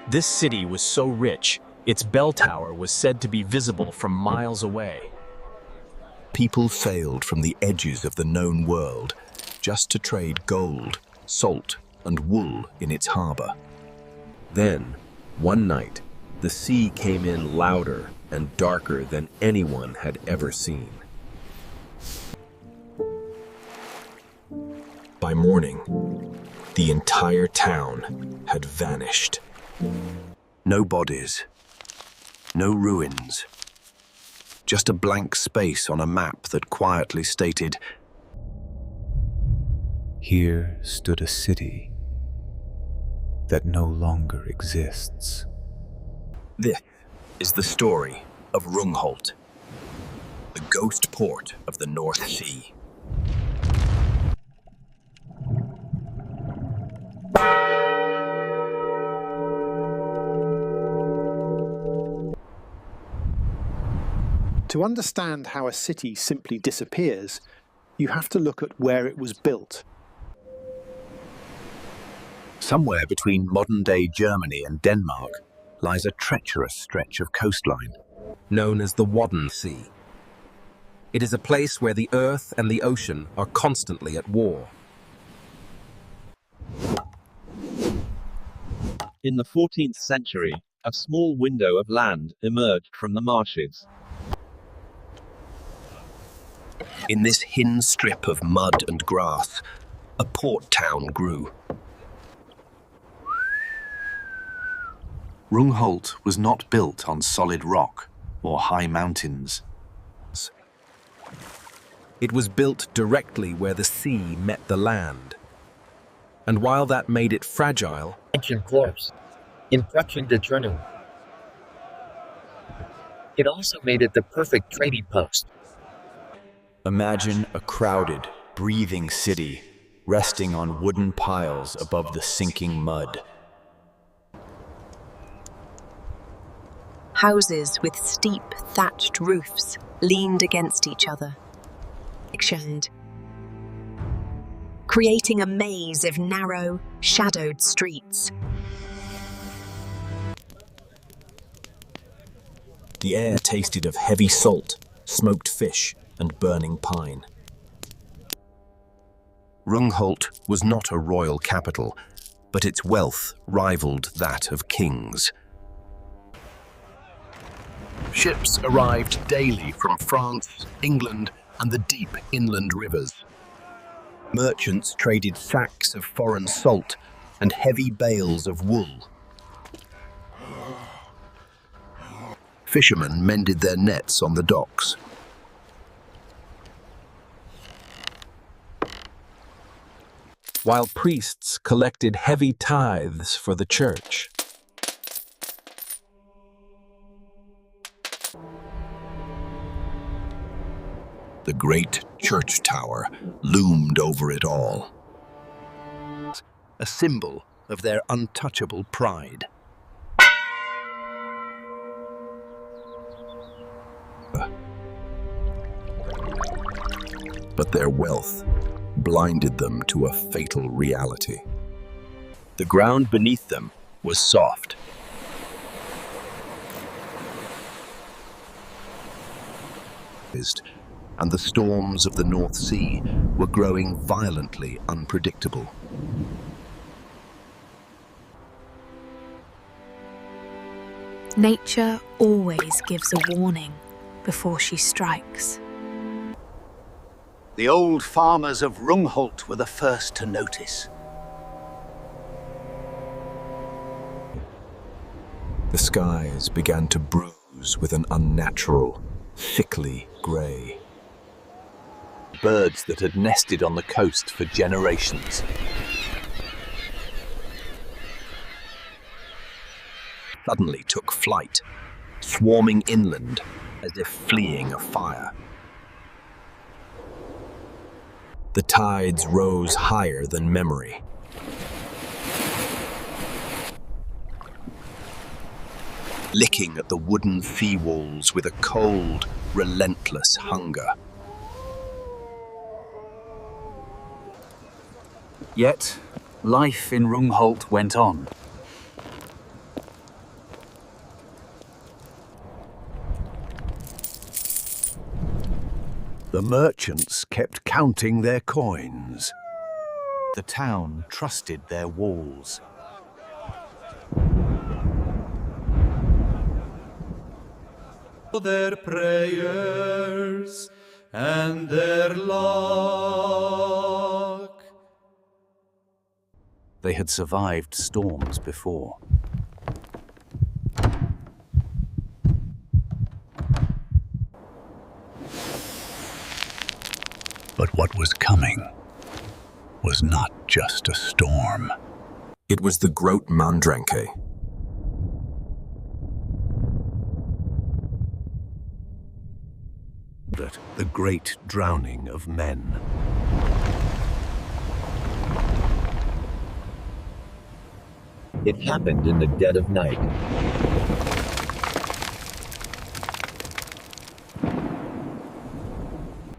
This city was so rich, its bell tower was said to be visible from miles away. People sailed from the edges of the known world just to trade gold, salt, and wool in its harbor. Then, one night, the sea came in louder and darker than anyone had ever seen. By morning, the entire town had vanished. No bodies, no ruins, just a blank space on a map that quietly stated, "Here stood a city that no longer exists." This is the story of Rungholt, the ghost port of the North Sea. To understand how a city simply disappears, you have to look at where it was built. Somewhere between modern-day Germany and Denmark lies a treacherous stretch of coastline. Known as the Wadden Sea. It is a place where the earth and the ocean are constantly at war. In the 14th century, a small window of land emerged from the marshes. In this hidden strip of mud and grass, a port town grew. Rungholt was not built on solid rock or high mountains. It was built directly where the sea met the land. And while that made it fragile, ancient corpse in touching the journey, it also made it the perfect trading post. Imagine a crowded, breathing city resting on wooden piles above the sinking mud. Houses with steep, thatched roofs leaned against each other, creating a maze of narrow, shadowed streets. The air tasted of heavy salt, smoked fish, and burning pine. Rungholt was not a royal capital, but its wealth rivaled that of kings. Ships arrived daily from France, England, and the deep inland rivers. Merchants traded sacks of foreign salt and heavy bales of wool. Fishermen mended their nets on the docks. while priests collected heavy tithes for the church. The great church tower loomed over it all, a symbol of their untouchable pride. But their wealth blinded them to a fatal reality. The ground beneath them was soft. And the storms of the North Sea were growing violently unpredictable. Nature always gives a warning before she strikes. The old farmers of Rungholt were the first to notice. The skies began to bruise with an unnatural, sickly grey. Birds that had nested on the coast for generations. Suddenly took flight, swarming inland as if fleeing a fire. The tides rose higher than memory. Licking at the wooden seawalls with a cold, relentless hunger. Yet, life in Rungholt went on. The merchants kept counting their coins. The town trusted their walls. Their prayers and their luck. They had survived storms before. But what was coming was not just a storm. It was the Groot Mandranke. That the great drowning of men. It happened in the dead of night.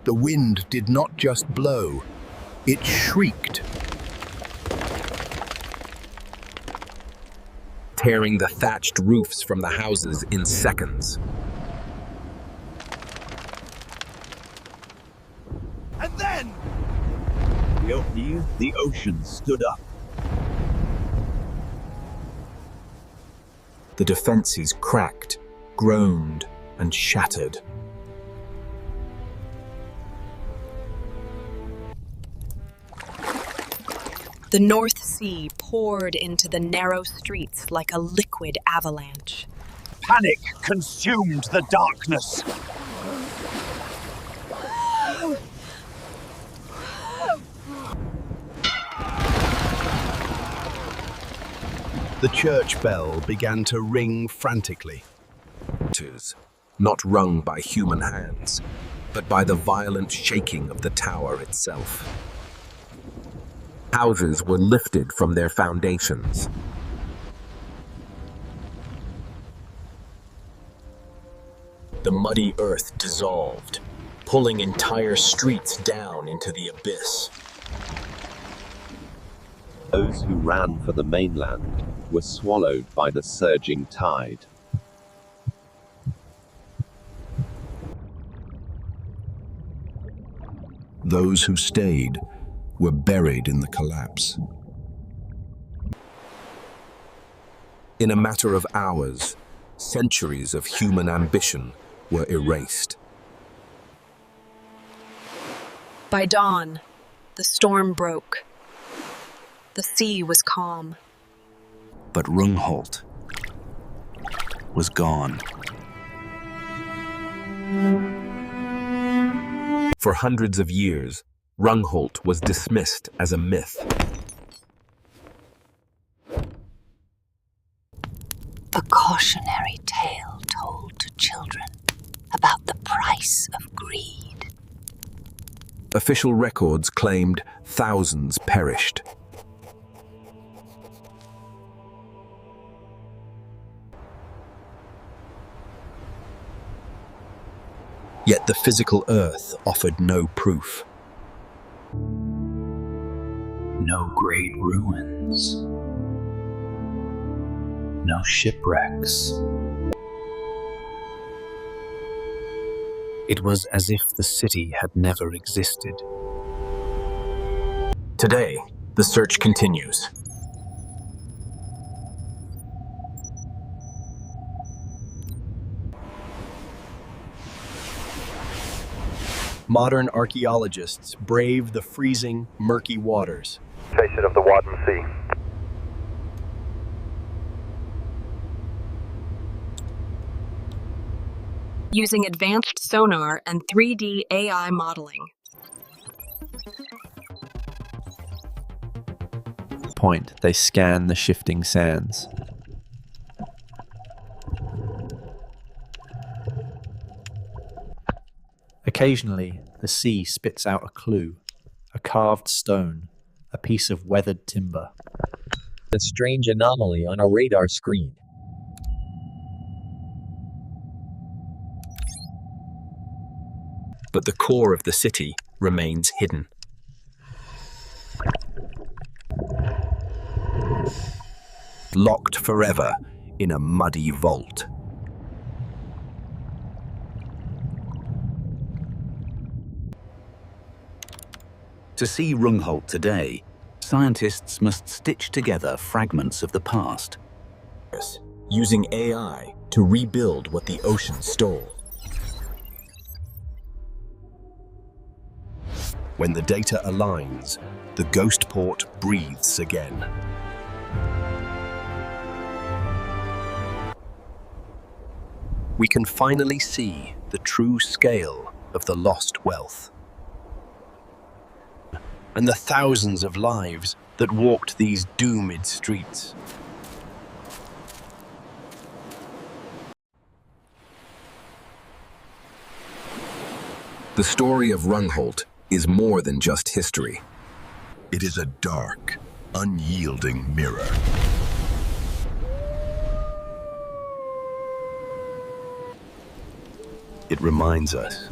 The wind did not just blow, it shrieked, tearing the thatched roofs from the houses in seconds. And then the ocean stood up. The defenses cracked, groaned, and shattered. The North Sea poured into the narrow streets like a liquid avalanche. panic consumed the darkness. The church bell began to ring frantically. Not rung by human hands, but by the violent shaking of the tower itself. Houses were lifted from their foundations. The muddy earth dissolved, pulling entire streets down into the abyss. Those who ran for the mainland were swallowed by the surging tide. Those who stayed were buried in the collapse. In a matter of hours, centuries of human ambition were erased. By dawn, the storm broke. The sea was calm. But Rungholt was gone. For hundreds of years, Rungholt was dismissed as a myth. A cautionary tale told to children about the price of greed. Official records claimed thousands perished. Yet the physical earth offered no proof. No great ruins. No shipwrecks. It was as if the city had never existed. Today, the search continues. Modern archaeologists brave the freezing, murky waters. Face it of the Wadden Sea. Using advanced sonar and 3D AI modeling. Point, they scan the shifting sands. Occasionally, the sea spits out a clue, a carved stone, a piece of weathered timber. A strange anomaly on a radar screen. But the core of the city remains hidden. Locked forever in a muddy vault. To see Rungholt today, scientists must stitch together fragments of the past. Using AI to rebuild what the ocean stole. When the data aligns, the ghost port breathes again. We can finally see the true scale of the lost wealth. And the thousands of lives that walked these doomed streets. The story of Rungholt is more than just history. It is a dark, unyielding mirror. It reminds us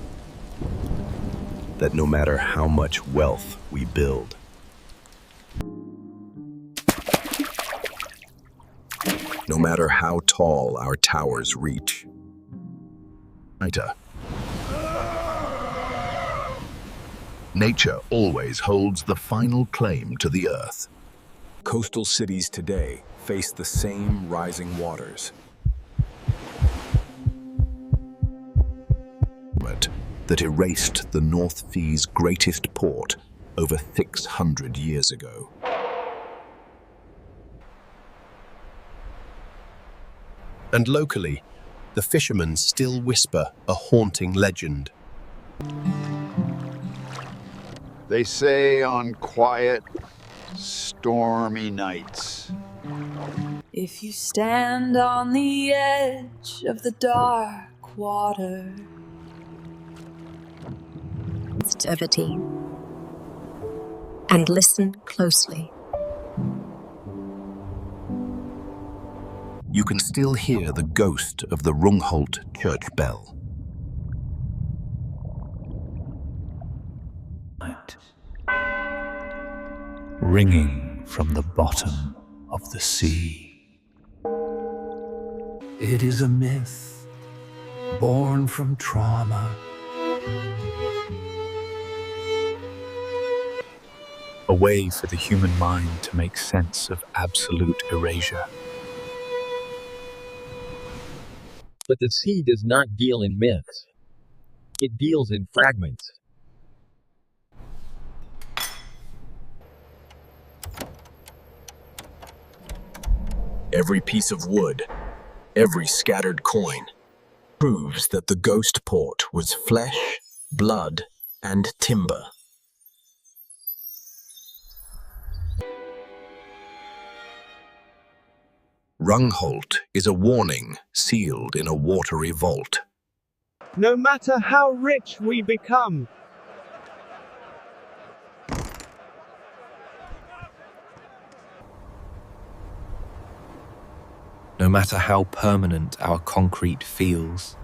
that no matter how much wealth we build, no matter how tall our towers reach, nature always holds the final claim to the earth. Coastal cities today face the same rising waters that erased the North Sea's greatest port over 600 years ago. And locally, the fishermen still whisper a haunting legend. They say on quiet, stormy nights, if you stand on the edge of the dark water, sensitivity, and listen closely. You can still hear the ghost of the Rungholt church bell. Ringing from the bottom of the sea. It is a myth born from trauma. A way for the human mind to make sense of absolute erasure. But the sea does not deal in myths. It deals in fragments. Every piece of wood, every scattered coin, proves that the ghost port was flesh, blood, and timber. Rungholt is a warning sealed in a watery vault. No matter how rich we become, no matter how permanent our concrete feels,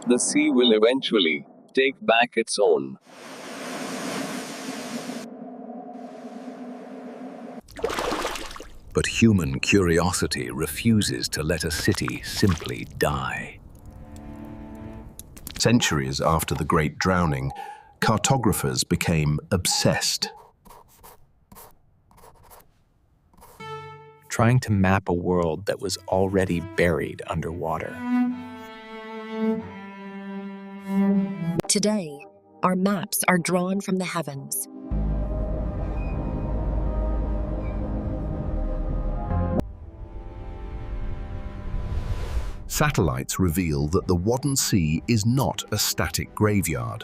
the sea will eventually take back its own. But human curiosity refuses to let a city simply die. Centuries after the Great Drowning, cartographers became obsessed. trying to map a world that was already buried underwater. Today, our maps are drawn from the heavens. Satellites reveal that the Wadden Sea is not a static graveyard.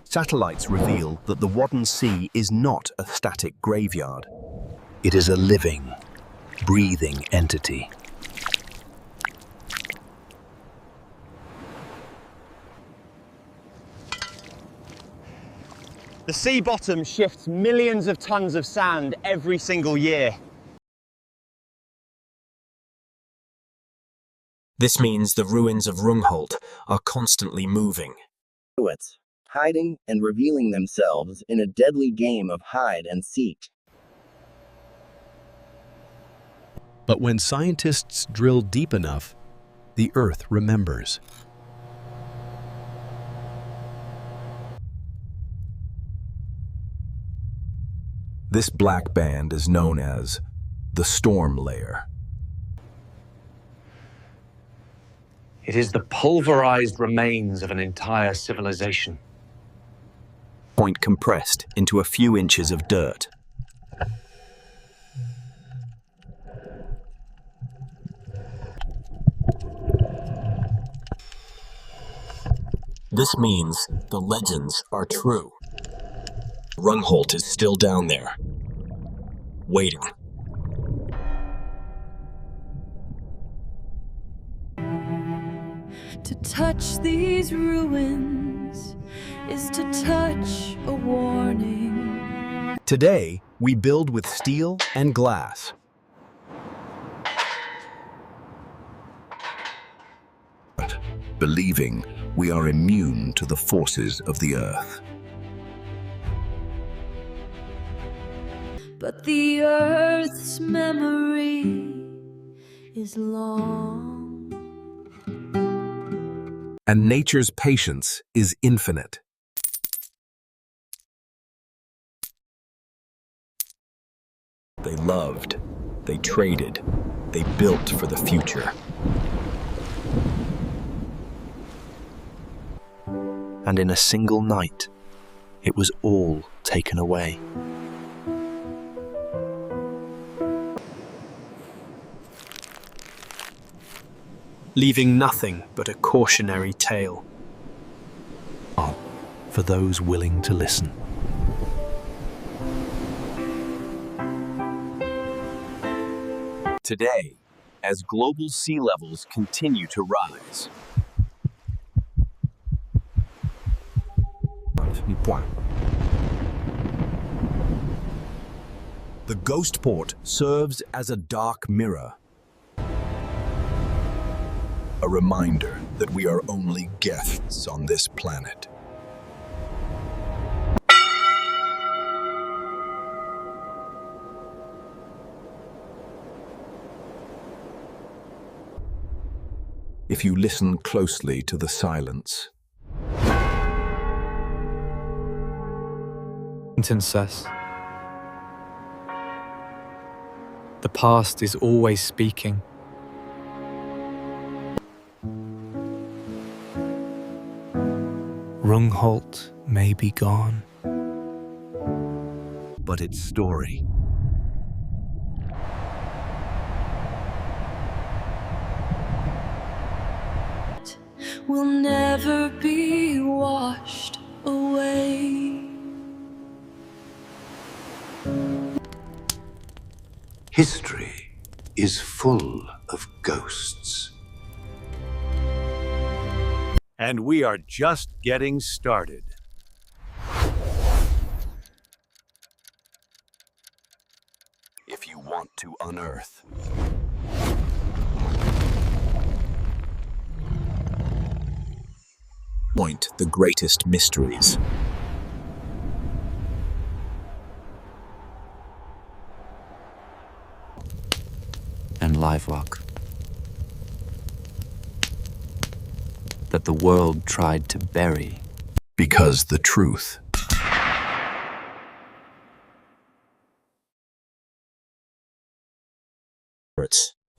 Satellites reveal that the Wadden Sea is not a static graveyard. It is a living, breathing entity. The sea bottom shifts millions of tons of sand every single year. This means the ruins of Rungholt are constantly moving. Hiding and revealing themselves in a deadly game of hide and seek. But when scientists drill deep enough, the Earth remembers. This black band is known as the storm layer. It is the pulverized remains of an entire civilization. Point compressed into a few inches of dirt. This means the legends are true. Rungholt is still down there, waiting. To touch these ruins is to touch a warning. Today, we build with steel and glass. Believing we are immune to the forces of the earth. But the earth's memory is long. And nature's patience is infinite. They loved, they traded, they built for the future. And in a single night, it was all taken away. Leaving nothing but a cautionary tale. For those willing to listen. Today, as global sea levels continue to rise, the ghost port serves as a dark mirror. A reminder that we are only guests on this planet. If you listen closely to the silence, Says, the past is always speaking. Rungholt may be gone, but its story will never be washed away. History is full of ghosts. And we are just getting started. if you want to unearth. Point the greatest mysteries. And livelock. That the world tried to bury. Because the truth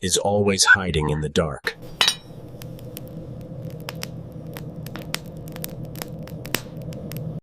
is always hiding in the dark.